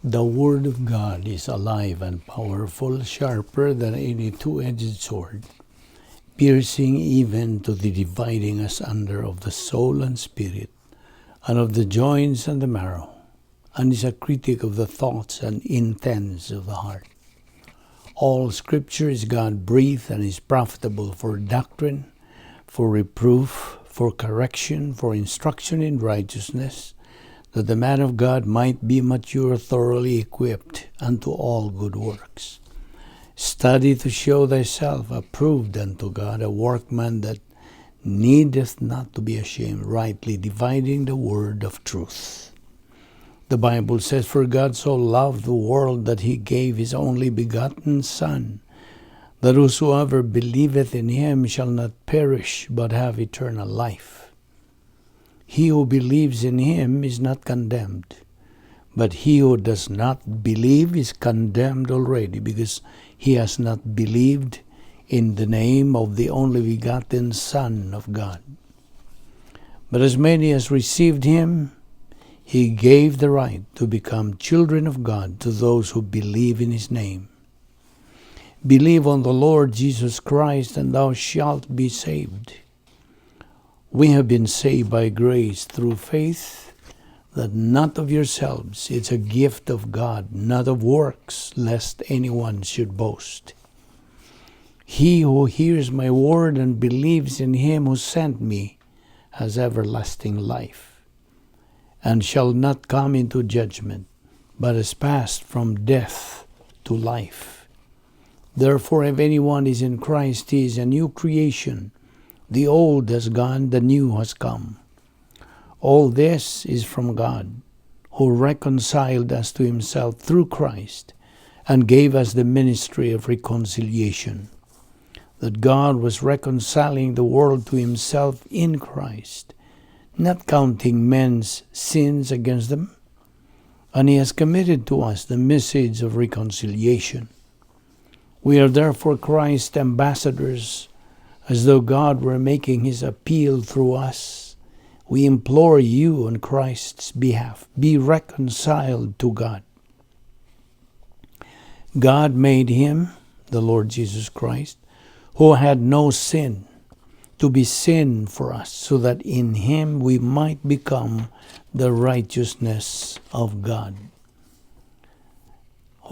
The Word of God is alive and powerful, sharper than any two-edged sword, piercing even to the dividing asunder of the soul and spirit, and of the joints and the marrow, and is a critic of the thoughts and intents of the heart. All Scripture is God-breathed and is profitable for doctrine, for reproof, for correction, for instruction in righteousness, that the man of God might be mature, thoroughly equipped unto all good works. Study to show thyself approved unto God, a workman that needeth not to be ashamed, rightly dividing the word of truth. The Bible says, "For God so loved the world that he gave his only begotten Son, that whosoever believeth in him shall not perish, but have eternal life. He who believes in him is not condemned, but he who does not believe is condemned already, because he has not believed in the name of the only begotten Son of God. But as many as received him, he gave the right to become children of God to those who believe in his name. Believe on the Lord Jesus Christ, and thou shalt be saved." We have been saved by grace through faith, that not of yourselves. It's a gift of God, not of works, lest anyone should boast. He who hears my word and believes in him who sent me has everlasting life, and shall not come into judgment, but is passed from death to life. Therefore, if anyone is in Christ, he is a new creation. The old has gone, the new has come. All this is from God, who reconciled us to himself through Christ, and gave us the ministry of reconciliation, that God was reconciling the world to himself in Christ, not counting men's sins against them, and he has committed to us the message of reconciliation. We are therefore Christ's ambassadors, as though God were making his appeal through us. We implore you on Christ's behalf, be reconciled to God. God made him, the Lord Jesus Christ, who had no sin, to be sin for us, so that in him we might become the righteousness of God.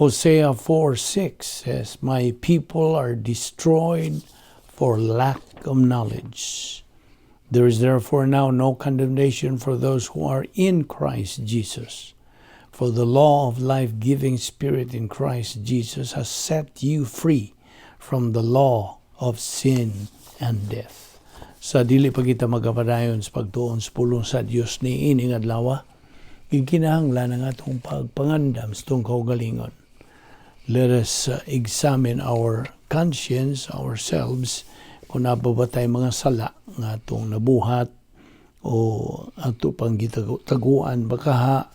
Hosea 4:6 says, "My people are destroyed for lack of knowledge. There is therefore now no condemnation for those who are in Christ Jesus. For the law of life-giving Spirit in Christ Jesus has set you free from the law of sin and death." Sa dili pa kita magapadayon sa pagtuon sa pulong sa Dios ni ining adlaw, gikinahanglan ang atong pagpangandam sa itong kaugalingon. Let us examine our conscience, ourselves, kung nababatay mga sala nga atong nabuhat o ato pang gitaguan baka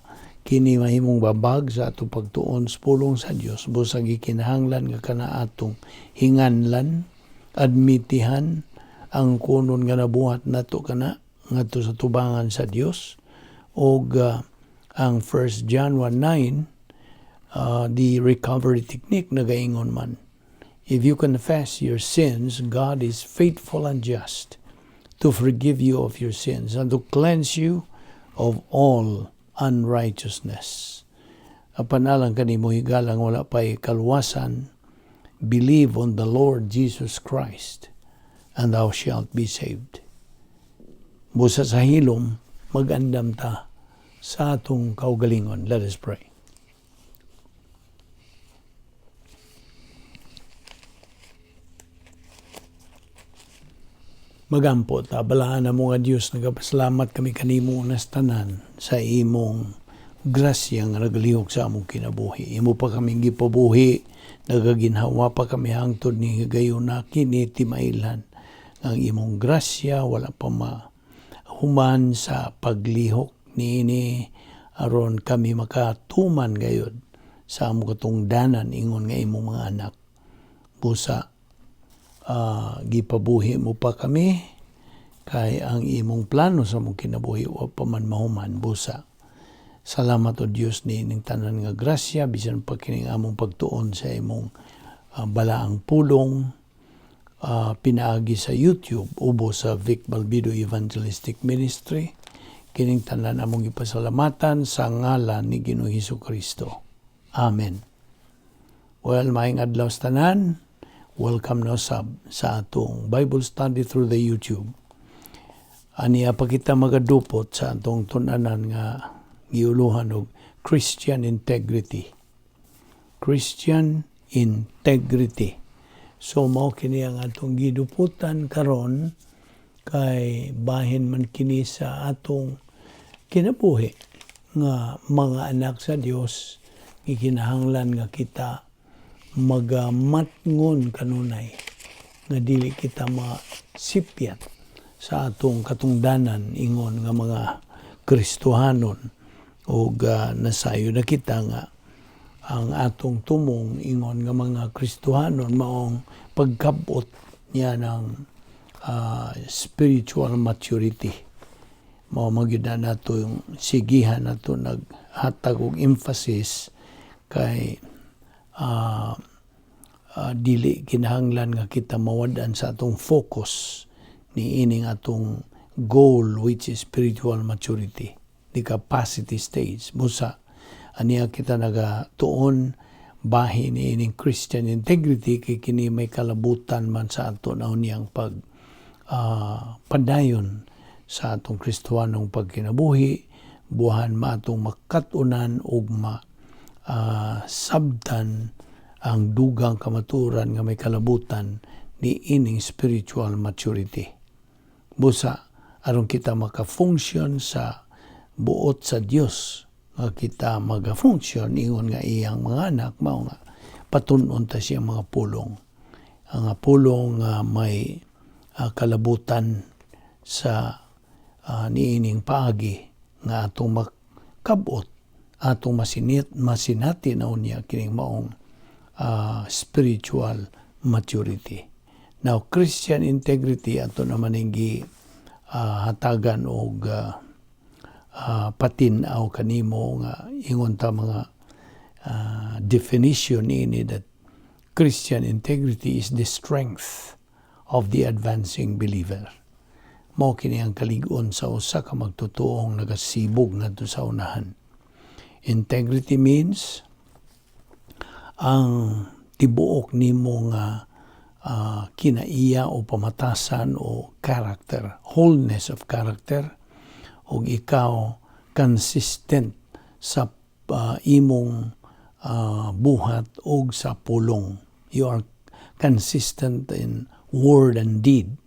kini mahimong babag sa atong pagtuon sa pulong sa Dios. Busag gikinahanglan nga kana atong hinganlan, admitihan ang kunon nga nabuhat nato kana ngadto sa tubangan sa Dios, og ang 1 John 1:9 the recovery technique nagaingon man. If you confess your sins, God is faithful and just to forgive you of your sins and to cleanse you of all unrighteousness. Apanalang kanimo higalang wala pa'y kalwasan, believe on the Lord Jesus Christ, and thou shalt be saved. Busa sa hilom, magandam ta sa atong kaugalingon. Let us pray. Magampo ta, balaan na mo nga Diyos, nagapasalamat kami kanimo nas tanan sa imong grasya nga nagalihok sa among kinabuhi. Imo pa kaming gipabuhi, nagaginhawa pa kami hangtod ni gayon na kini timailan. Ang imong grasya, wala pa mahuman sa paglihok ni aron kami makatuman gayod sa among katungdanan ingon nga imong mga anak. Busa, gipabuhi mo pa kami kay ang imong plano sa mong kinabuhi wa pa man mahuman. Busa Salamat o Dios ni ining tanan nga grasya bisan pa kining among pagtuon sa imong balaang pulong pinaagi sa YouTube ubo sa Vic Balbido Evangelistic Ministry. Kining tanan among ipasalamatan sa ngalan ni Ginoong Hesukristo. Amen. Well, maayong adlaw sa tanan. Welcome no sa atong Bible study through the YouTube. Aniya pa kita magadupot sa atong tunanan nga giuluhan og Christian integrity. Christian integrity. So mao kini ang atong giduputan karon kay bahin man kini sa atong kinabuhi nga mga anak sa Dios, gikinahanglan nga kita magamatngon kanunay nga dili kita masipyat sa atong katungdanan ingon nga mga Kristohanon o nasayo na kita nga ang atong tumong ingon nga mga Kristohanon maong pagkabot niya ng spiritual maturity. Mao magyud na nato yung sigihan nato naghatag og emphasis kay dili kinahanglan nga kita mawadan sa atong focus ni ining atong goal which is spiritual maturity, the capacity stage. Busa aniya kita nagatuon bahin ni ining Christian integrity kay kini may kalabutan man sa ato na niyang padayon sa atong Kristohanong pagkinabuhi, buhan matong makatunan ug sabtan ang dugang kamaturan nga may kalabutan ni ining spiritual maturity. Busa aron kita maka-function sa buot sa Dios, nga kita maga-function ingon nga iyang mga anak mao nga patun-on ta siya mga pulong. Ang pulong may kalabutan sa niining paagi nga atong makabot, atong masinati na unya kining maong spiritual maturity. Now, Christian integrity ato naman yung hatagan og patinaw kanimo nga ingon ta mga definition ini that Christian integrity is the strength of the advancing believer. Mao kini ang kalig-on sa usa ka magtutuong nagasibog ngadto sa unahan. Integrity means ang tibuok nimo nga kinaiya o pamatasan o character, wholeness of character, o ikaw consistent sa imong buhat o sa pulong. You are consistent in word and deed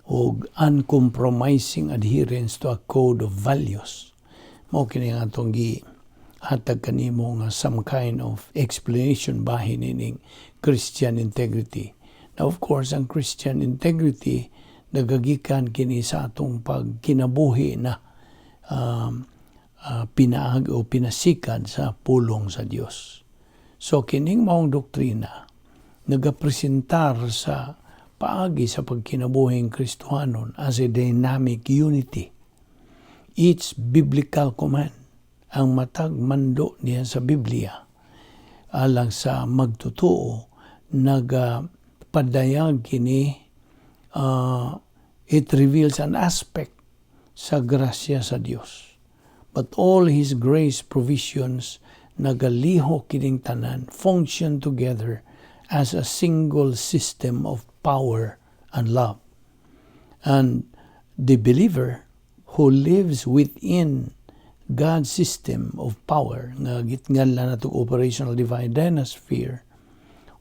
o uncompromising adherence to a code of values. Mao kini nga atong hatag kanimo nga some kind of explanation bahin ining Christian integrity. Now, of course, ang Christian integrity nagagikan kini sa atong pagkinabuhi na pinaag o pinasikan sa pulong sa Dios. So kining maong doktrina nagapresentar sa paagi sa pagkinabuhing Kristohanon as a dynamic unity. Each biblical command ang matag mando niya sa Biblia alang sa magtutuo nagapadayag kini it reveals an aspect sa grasya sa Dios. But all His grace provisions nagaliho kining tanan function together as a single system of power and love. And the believer who lives within God's system of power, nga gitngalan nato operational divine dynasty,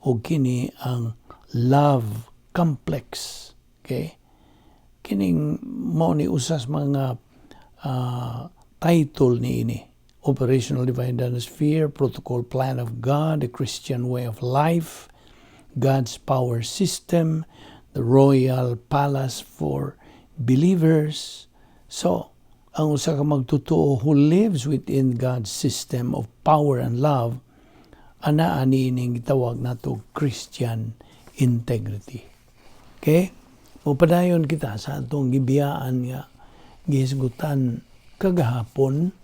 o kini ang love complex. Okay? Kining mo ni usas mga title ni ini. Operational divine dynasty, protocol plan of God, the Christian way of life, God's power system, the royal palace for believers. So, ang usa ka magtutuo who lives within God's system of power and love, ana ani ning gitawag nato Christian integrity. Okay? Mupadayon kita sa atong gibiyaan nga gihisgutan kagahapon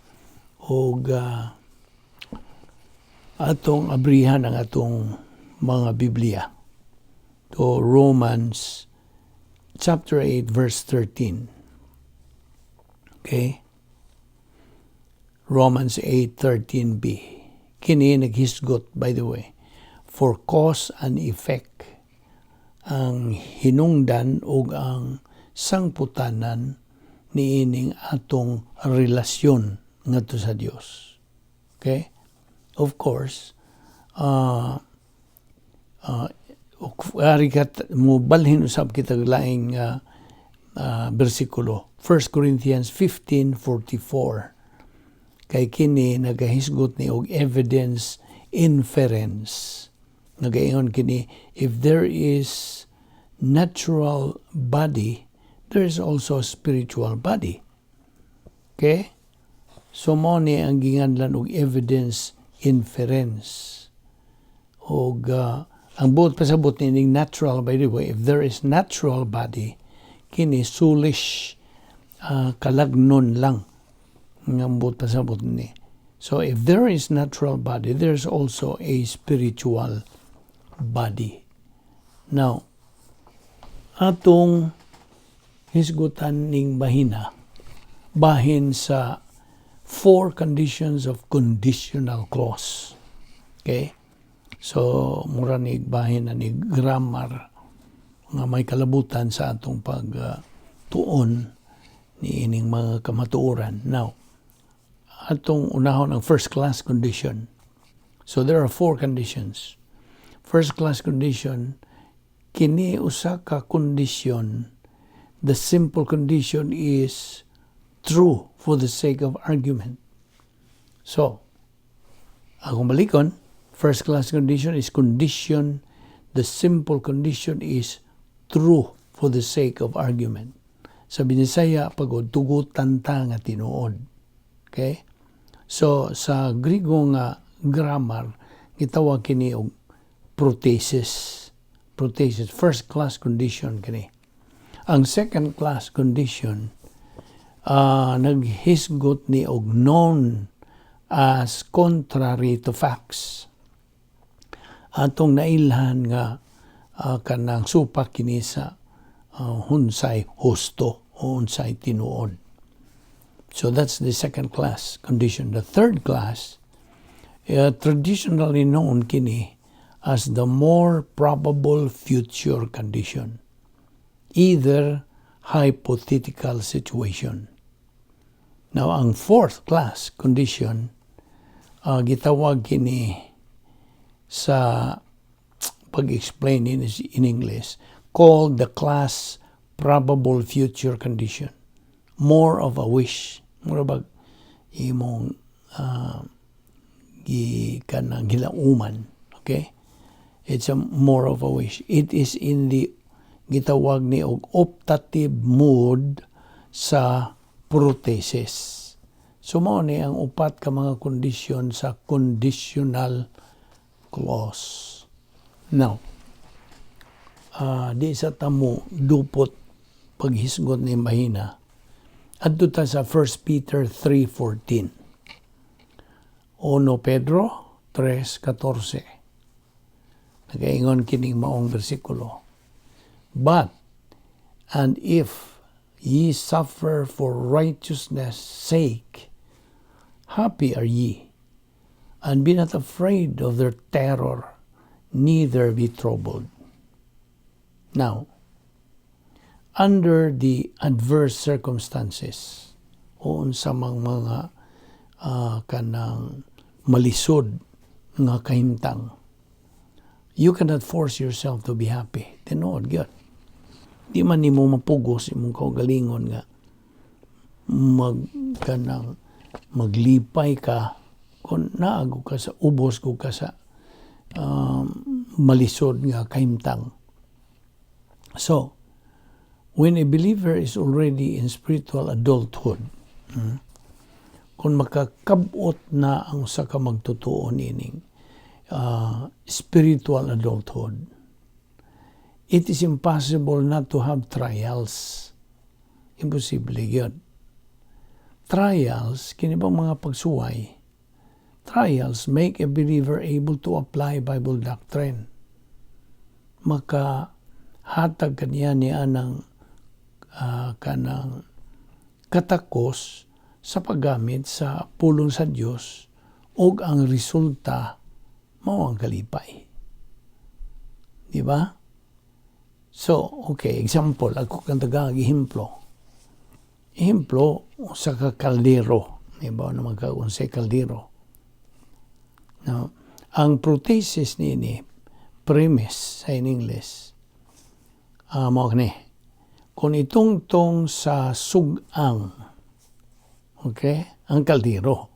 o atong abrihan ang atong mga Biblia to Romans chapter 8 verse 13. Okay? Romans 8:13b. Kini naghisgot, by the way, for cause and effect, ang hinungdan o ang sangputanan niining atong relasyon ngadto sa Dios. Okay? Of course, mo balhin usab kita laing bersikulo. 1 Corinthians 15:44. Kay kini nagahisgot ni og evidence inference. Nagaingon kini, if there is natural body, there is also a spiritual body. Okay? So mo ni ang ginganlan og evidence inference. Og ang buot pasabot ni natural, by the way, if there is natural body, kini soulish kalagnon lang ng buot pasabot ni. So if there is natural body, there's also a spiritual body. Now, atong hisgutan ning bahina bahin sa 4 conditions of conditional clause. Okay? So, mura ni bahin na ni grammar nga may kalabutan sa atong pagtuon ni ining mga kamatuoran. Now, atong unahon ang first class condition. So, there are 4 conditions. First class condition, kini usa ka kondisyon. The simple condition is true for the sake of argument. So, akong balikon, first class condition is condition. The simple condition is true for the sake of argument. Sa Binisaya, pagod, tugutan ta nga tinuod. Okay? So, sa Griego nga grammar, gitawag kini og prothesis. Prothesis, first class condition kini. Ang second class condition, naghisgot ni og known as contrary to facts. Atong nailhan nga kanang supak kini sa hunsay husto o hunsay tinuod. So that's the second class condition. The third class, traditionally known kini as the more probable future condition, either hypothetical situation. Now, ang fourth class condition, gitawag kini sa pag-explain in English, called the class probable future condition. More of a wish. Mura bag imong kanang gilauman. Okay? It's a more of a wish. It is in the gitawag ni og optative mood sa prothesis. So mao ni ang upat ka mga kondisyon sa conditional clause. Now, di sa tamo dupot paghisgot ni mahina. Adto ta sa 1 Peter 3:14. 1 Pedro 3:14. Nagaingon kining maong bersikulo. But, and if ye suffer for righteousness' sake, happy are ye, and be not afraid of their terror, neither be troubled. Now, under the adverse circumstances, o unsa mang mga kanang malisod nga kahimtang, you cannot force yourself to be happy. Tinood gyud. Di man nimo mapugos imong kaugalingon nga maglipay ka kung naago ka sa ubos ko ka sa malisod nga kahimtang. So, when a believer is already in spiritual adulthood, kung makakabot na ang sa ka magtotoo nining spiritual adulthood, it is impossible not to have trials. Imposible yun. trials, kini ba mga pagsuway, trials make a believer able to apply Bible doctrine. Makahatag kaniya niya ng kanang katakos sa paggamit sa pulong sa Dios ug ang resulta mao ang kalipay. Di ba? So, okay, example, ako kang ehemplo. Ehemplo, sa kaldero. Di ba? Na magkaunsay kaldero. Now, ang prothesis ni premise sa in English, mao ni, kung itungtong sa sugang, okay, ang kaldero.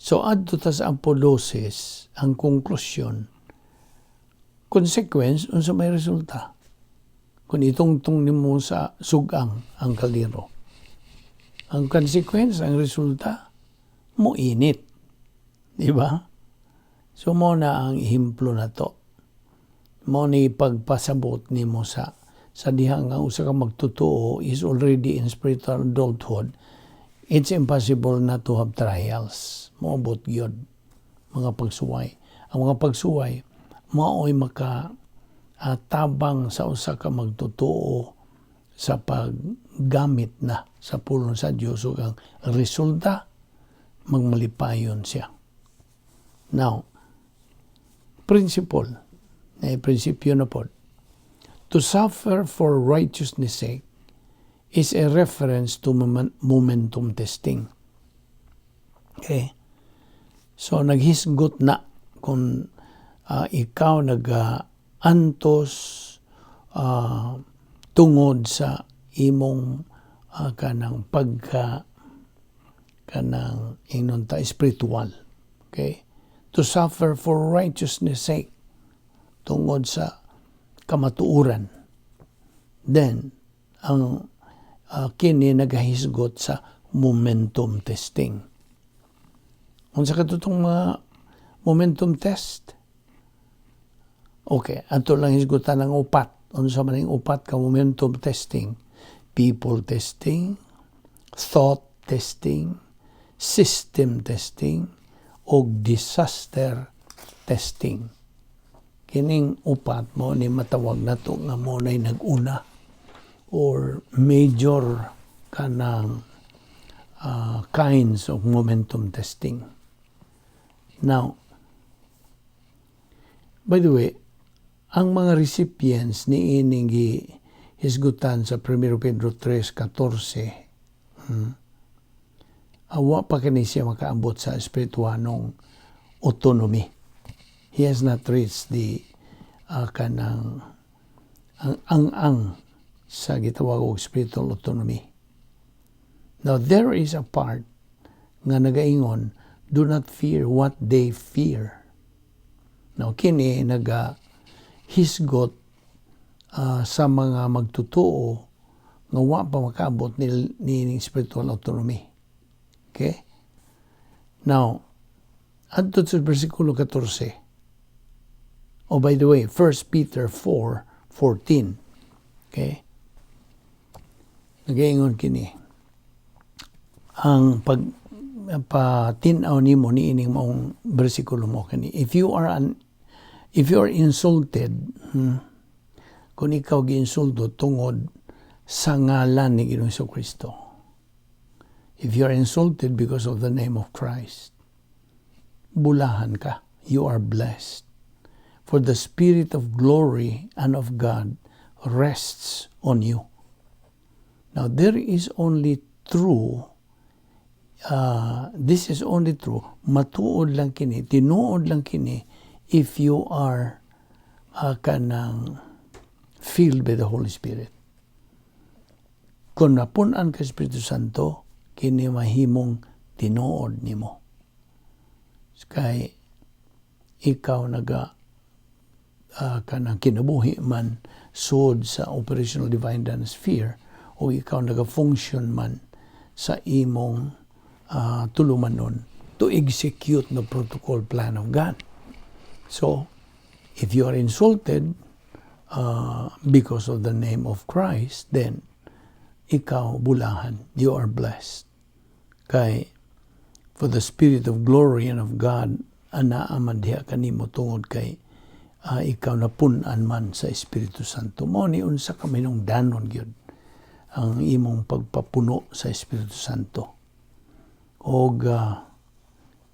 So, adto ta sa apodosis, ang konklusyon, consequence, unsa may resulta. Kung itungtong nimo sa sugang ang kaldero. Ang consequence, ang resulta, mo init. Di ba? So, mo na ang ehemplo na to. Mo ni pagpasabot nimo sa diha nga usa ka magtotoo is already in spiritual adulthood. It's impossible not to have trials. Moabot yun, mga pagsuway. Ang mga pagsuway, mao'y tabang sa usa ka magtotoo sa paggamit na sa pulong sa Diyos. So, ang resulta, magmalipayon siya. Now, prinsipyo na po, to suffer for righteousness' sake is a reference to momentum testing. Okay? So, naghisgot na kung ikaw nag-antos tungod sa imong kanang kanang inunta spiritual. Okay? To suffer for righteousness' sake tungod sa kamatuuran. Then, ang kini nagahisgot sa momentum testing. Unsa katutong mga momentum test? Okay, ato lang hisgutan ng upat. Unsa man ang upat ka momentum testing? People testing, thought testing, system testing, o disaster testing. Kining upat mo ni matawag na to nga mo na'y nag-una or major kanang kinds of momentum testing. Now, by the way, ang mga recipients ni ining hisgutan sa 1 Pedro 3:14, awa pa kini siya makaabot sa espirituanong autonomy. He has not reached the kanang ang sa gitawag og spiritual autonomy. Now, there is a part nga nagaingon, do not fear what they fear. Now, kini hisgot sa mga magtutuo nga wa pa makaabot ni spiritual autonomy. Okay? Now, adto sa versikulo 14. Oh, by the way, 1 Peter 4:14. Okay? Nagaingon kini. Ang patinaw nimo ni ining maong bersikulo mo kani. If you are insulted, kung ikaw giinsulto tungod sa ngalan ni Ginoong Jesucristo. If you are insulted because of the name of Christ, bulahan ka. You are blessed. For the Spirit of glory and of God rests on you. Now, there is only true, this is only true, matuod lang kini, tinuod lang kini, if you are kanang filled by the Holy Spirit. Kung napunan ka Espiritu Santo, kini mahimong tinuod nimo. Kay ikaw kanang kinabuhi man sud sa operational divine dance sphere o ikaw naga-function man sa imong tulumanon to execute the protocol plan of God. So, if you are insulted because of the name of Christ, then ikaw bulahan, you are blessed. Kay, for the Spirit of glory and of God, anaaman diha kanimo tungod kay ikaw napunan man sa Espiritu Santo. Mao ni unsa ka minungdanon gyud ang imong pagpapuno sa Espiritu Santo. Og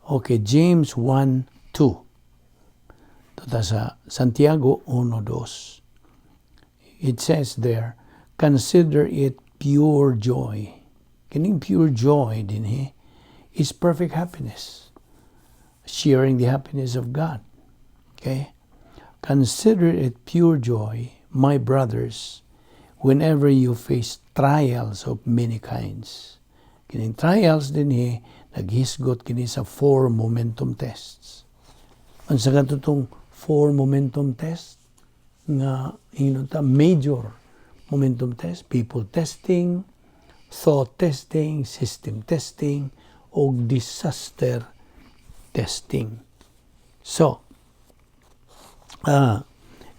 okay, James 1:2. Tota sa Santiago 1:2. It says there, consider it pure joy. Kining pure joy dinhi is perfect happiness. Sharing the happiness of God. Okay? Consider it pure joy, my brothers, whenever you face trials of many kinds. Kining trials dinhi naghisgot kini sa 4 momentum tests. Unsa ka tutong 4 momentum test nga major momentum test, people testing, thought testing, system testing, o disaster testing. So,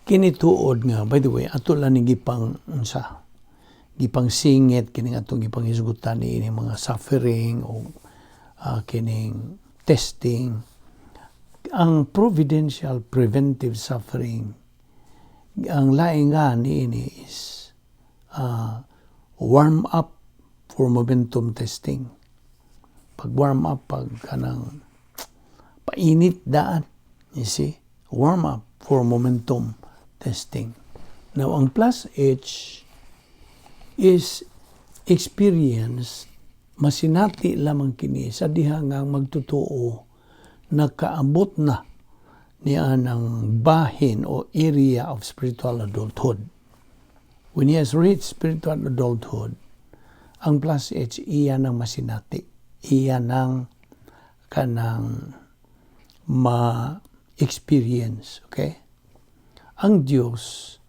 kini tuod nga, by the way, ato lang ni gipang singit, kining atong gipang hisgutan ni mga suffering o kining testing. Ang providential preventive suffering, ang laing nga ni is warm up for momentum testing. Pag-warm up, pag kanang painit daan, you see, warm up for momentum testing. Now, ang plus H is experience, masinati lamang kini sa diha nga magtutuo, nakaabot na niya ng bahin o area of spiritual adulthood. When he has reached spiritual adulthood, ang plus H, iya ng masinati. Iya ng kanang ma-experience. Okay? Ang Diyos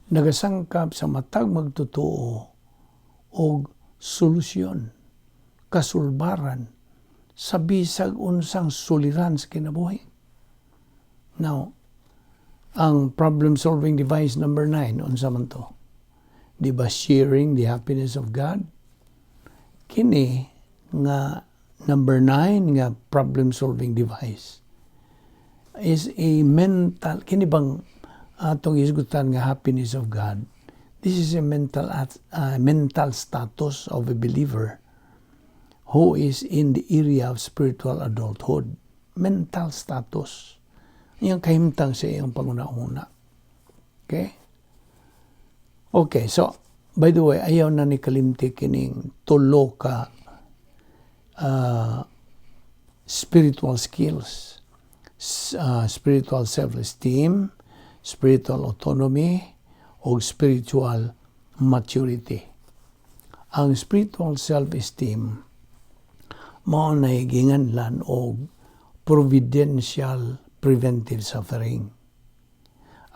nagasangkap sa matag magtutuo o solusyon, kasulbaran, sa bisag unsang suliran sa kinabuhi. Now, ang problem-solving device number 9, unsa man to? Di ba sharing the happiness of God? Kini nga number 9 nga problem-solving device is a mental, kini bang atong isgutan nga happiness of God, this is a mental status of a believer who is in the area of spiritual adulthood. Mental status. Iyang kahimtang sa iyang panguna-una. Okay? Okay, so, by the way, ayaw na ni kalimti kining tulo ka spiritual skills. Spiritual self-esteem, spiritual autonomy, o spiritual maturity. Ang spiritual self-esteem mao nay ginganlan og providential preventive suffering.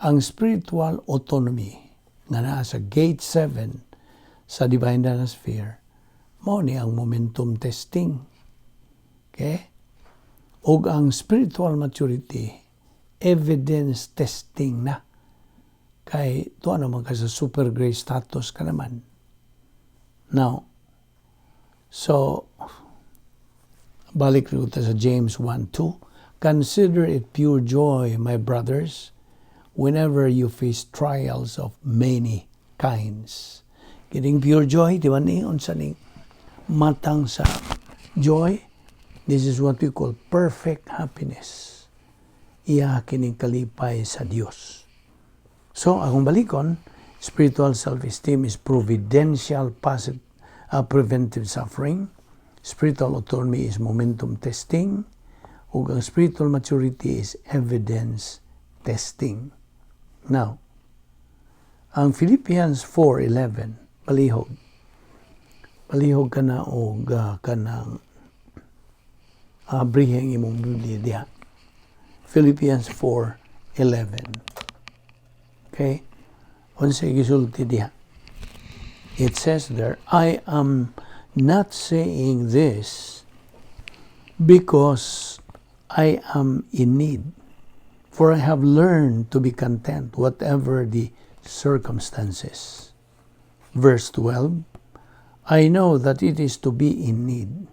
Ang spiritual autonomy nga naa sa gate 7 sa divine sphere mao ni ang momentum testing. Okay? Og ang spiritual maturity, evidence testing na. Kay tuwa naman ka sa super grace status ka naman. Now, so, balik rin sa James 1:2. Consider it pure joy, my brothers, whenever you face trials of many kinds. Kining pure joy, di ba ni? Unsa ning matang sa joy? This is what we call perfect happiness. Iya kining kalipay sa Dios. So, akong balikon, spiritual self-esteem is providential preventive suffering. Spiritual autonomy is momentum testing. Ug ang spiritual maturity is evidence testing. Now, ang Philippians 4:11, palihog ka na og kanang abriheng imong Biblia diha. Philippians 4:11. Okay? Unsa gisulti diha? It says there, I am not saying this because I am in need, for I have learned to be content whatever the circumstances. Verse 12, I know that it is to be in need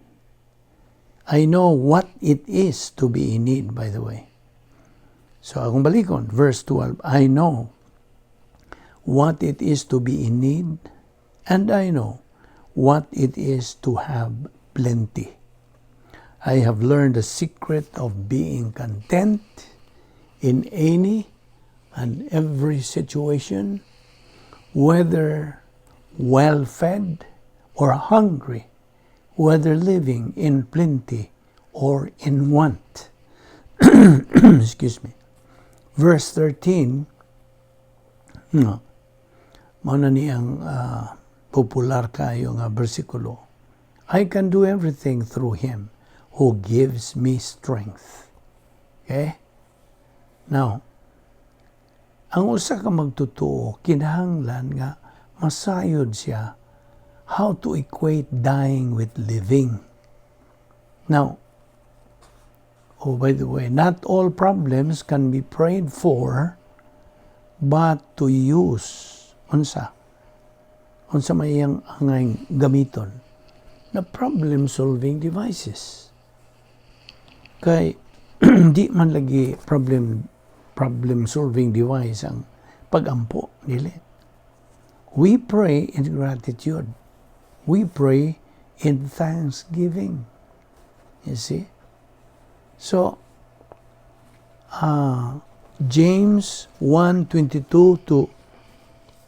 I know what it is to be in need, by the way. So akong balikon, verse 12, I know what it is to be in need, and I know what it is to have plenty. I have learned the secret of being content in any and every situation, whether well-fed or hungry, whether living in plenty or in want. Excuse me. Verse 13, mana niyang popular kayo nga bersikulo. I can do everything through Him who gives me strength. Okay? Now, ang usa ka magtutuo, kinahanglan nga masayod siya how to equate dying with living. Now, oh, by the way, not all problems can be prayed for, but to use, unsa mayang angay gamiton, na problem-solving devices. Kay, di man lagi problem-solving device ang pagampo, dili. We pray in gratitude. We pray in thanksgiving. You see? So, James 1:22 to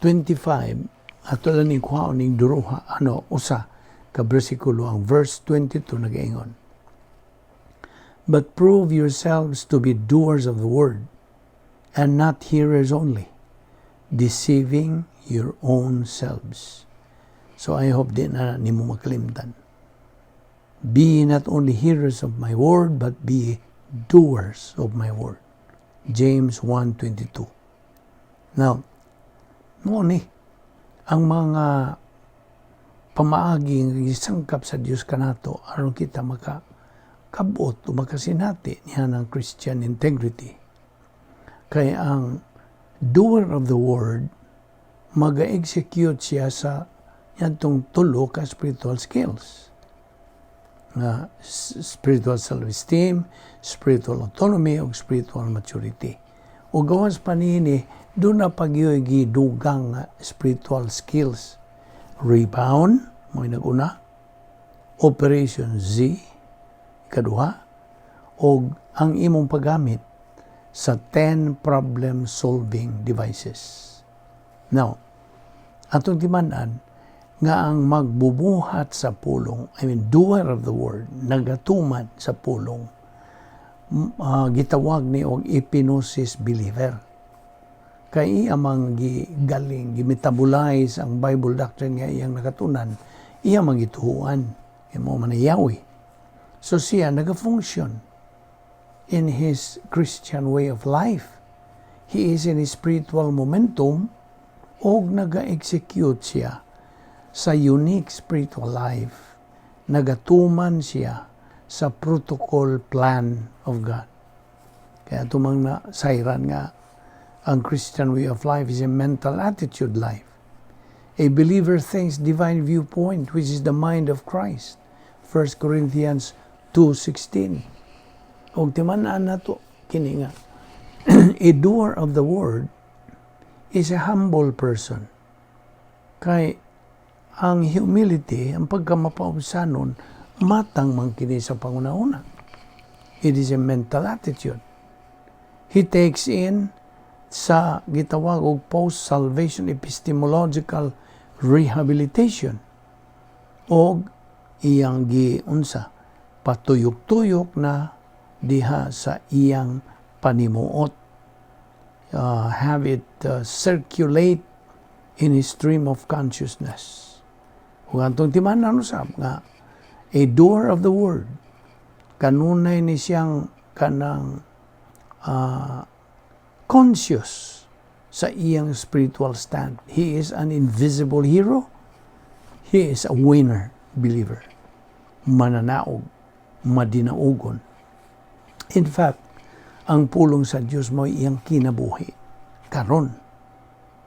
25, ato lang ni kuha ning duruha, usa ka bersikulo, ang verse 22 nagaingon. But prove yourselves to be doers of the word, and not hearers only, deceiving your own selves. So I hope di na nimo makalimtan. Be not only hearers of my word, but be doers of my word. James 1:22. Now, mo ni ang mga pamaaging isangkap sa Dios kanato aron kita makakabot o makasinati niya ng Christian integrity. Kaya ang doer of the word maga-execute siya sa yantong tulo ka spiritual skills. Spiritual self-esteem, spiritual autonomy, o spiritual maturity. O gawas pa nini, doon na pagyoy gidugang spiritual skills. Rebound, mo naguna. Operation Z, ikaduha. O ang imong paggamit sa 10 problem-solving devices. Now, atong timanan, nga ang magbubuhat sa pulong, doer of the word, nagatuman sa pulong, gitawag ni og epinosis believer. Kay amang gigaling, gimetabolize ang Bible doctrine nga iyang nakatunan, iya magituhuan, mo manayawi. So siya nagafunction in his Christian way of life. He is in his spiritual momentum og naga-execute siya sa unique spiritual life, nagatuman siya sa protocol plan of God. Kaya tumang na sayran nga, ang Christian way of life is a mental attitude life. A believer thinks divine viewpoint, which is the mind of Christ. 1 Corinthians 2:16. Og timan-an nato kini nga, a doer of the word is a humble person. Kay ang humility, ang pagkamapausanon, matang man kini sa pangunauna. It is a mental attitude. He takes in sa gitawag og post-salvation epistemological rehabilitation og iyang giunsa patuyok-tuyok na diha sa iyang panimuot. Have it circulate in his stream of consciousness. Kung antong timanan usab nga, a doer of the word, kanunay ni siyang kanang conscious sa iyang spiritual stand. He is an invisible hero. He is a winner believer. Mananaog, madinaugon. In fact, ang pulong sa Diyos mo iyang kinabuhi. Karon,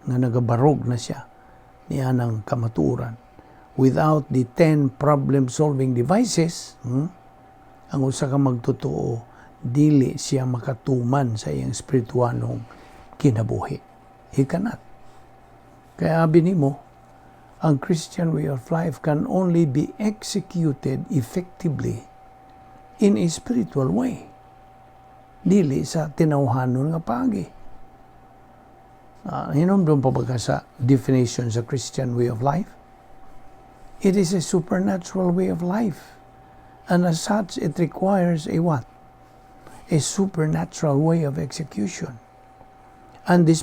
nga nagabarog na siya niya ng kamaturan. Without the 10 problem-solving devices, ang usa ka magtotoo dili siya makatuman sa iyang espiritualong kinabuhi. He cannot. Kaya abi nimo, ang Christian way of life can only be executed effectively in a spiritual way. Dili sa tinawhanon nga paagi. Hinumdum pa ba sa definition sa Christian way of life? It is a supernatural way of life. And as such, it requires a what? A supernatural way of execution. And this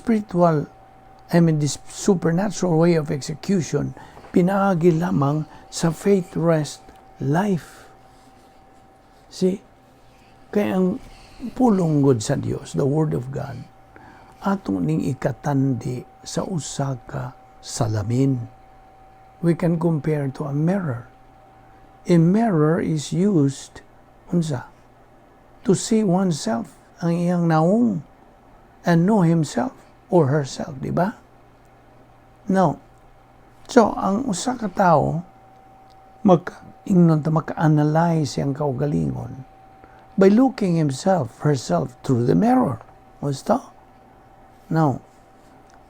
supernatural way of execution, pinaagi lamang sa faith rest life. See? Kaya ang pulonggod sa Dios, the Word of God, atong ning ikatandi sa usa ka salamin. We can compare to a mirror. A mirror is used to see oneself, ang iyang naong, and know himself or herself, di ba? Now, so ang usa ka tawo maka-analyze ang kaugalingon by looking herself through the mirror. Musta? Now,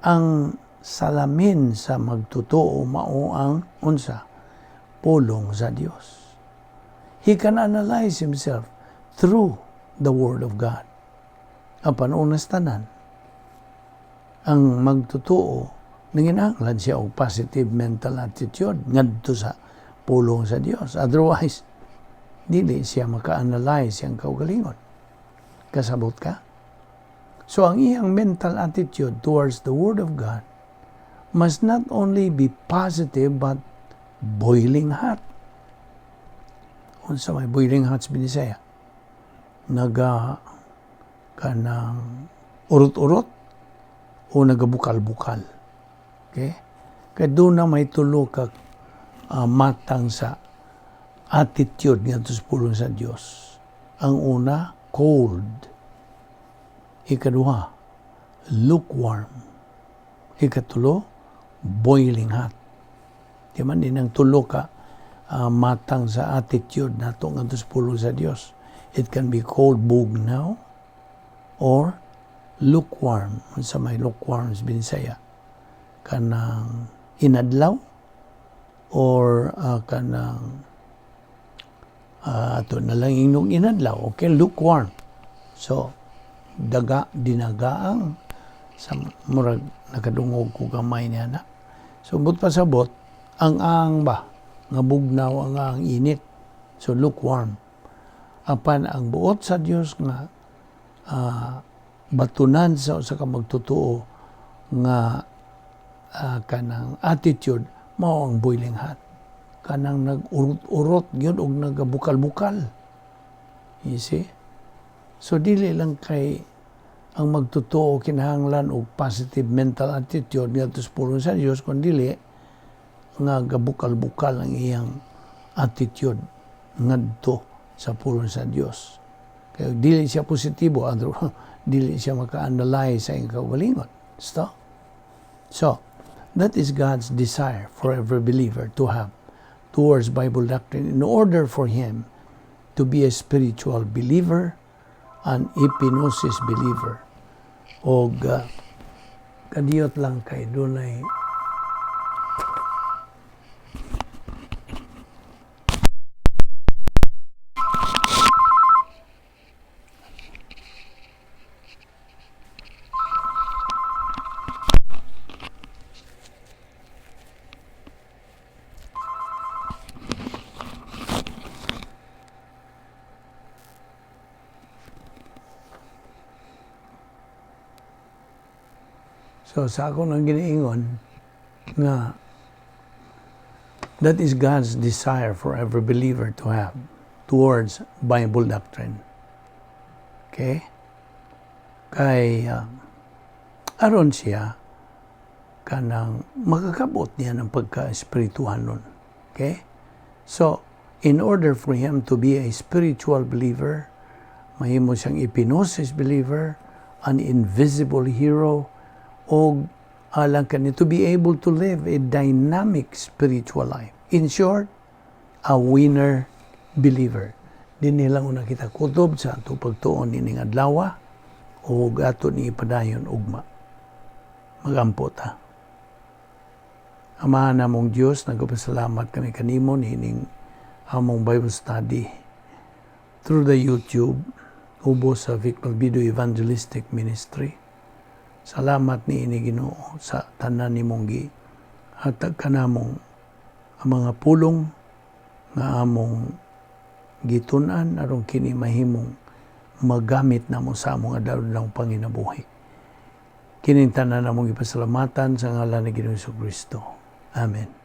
ang salamin sa magtotoo mao ang pulong sa Dios. He can analyze himself through the Word of God. Apan unas tanan, ang magtotoo nanginahanglan siya og positive mental attitude ngadto sa pulong sa Dios. Otherwise, dili siya maka-analyze ang kaugalingon. Kasabot ka? So ang iyang mental attitude towards the Word of God must not only be positive but boiling hot. Unsa may boiling hot sa Binisaya? Kanang urot-urot o nagabukal-bukal. Okay? Kaya doon na may tulo ka matang sa attitude nga sa pulong sa Diyos. Ang una, cold. Ikaduha, lukewarm. Ikatulo, boiling hot. Di man din ang tulo ka matang sa attitude nato nga sa pulong sa Diyos. It can be cold bugnaw or lukewarm. Sa may lukewarm sa Binisaya, kanang inadlaw or kanang ato na lang inong inadlaw. Okay, lukewarm. So, dinagaang sa murag nakadungog ko gamay niya na. So, but pasabot, ang ba, nga bugnaw ang init. So, lukewarm. Apan ang buot sa Dios nga batunan sa usa ka magtotoo nga kanang attitude mao ang boiling hot. Kanang nag-urot-urot gyud og nagabukal-bukal. You see? So dili lang kay ang magtotoo kinahanglan og positive mental attitude ngadto sa pulong sa Dios, kun dili nga gabukal-bukal ang iyang attitude ngadto sa pulong sa Dios. Kaya dili siya positibo, dili siya maka-analyze sa iyang kaugalingon. So, that is God's desire for every believer to have towards Bible doctrine in order for him to be a spiritual believer, an epinosis believer. O kadiyot lang kay dunay So sa ako nang giniingon nga that is God's desire for every believer to have towards Bible doctrine. Okay? Kay aron siya kanang makakabot niya ng pagka-espirituhan nun. Okay? So, in order for him to be a spiritual believer, mahimo siyang epinosis believer, an invisible hero, o alang kani to be able to live a dynamic spiritual life. In short, a winner believer. Din nilang una kita kutob sa ato pagtuon ining adlaw o ato ni ipadayon ugma. Magampo ta. Amahan namong Diyos, nagpasalamat kami kanimo nining among Bible study through the YouTube ubos sa Balbido Evangelistic Ministry. Salamat ni ini Ginoo sa tanan nimong hatag kanamong ang mga pulong nga among gitun-an aron kini mahimong magamit namo sa among adlaw-adlawng panginabuhi. Kining tanan namong ipasalamatan sa ngalan ni Ginoong Kristo. Amen.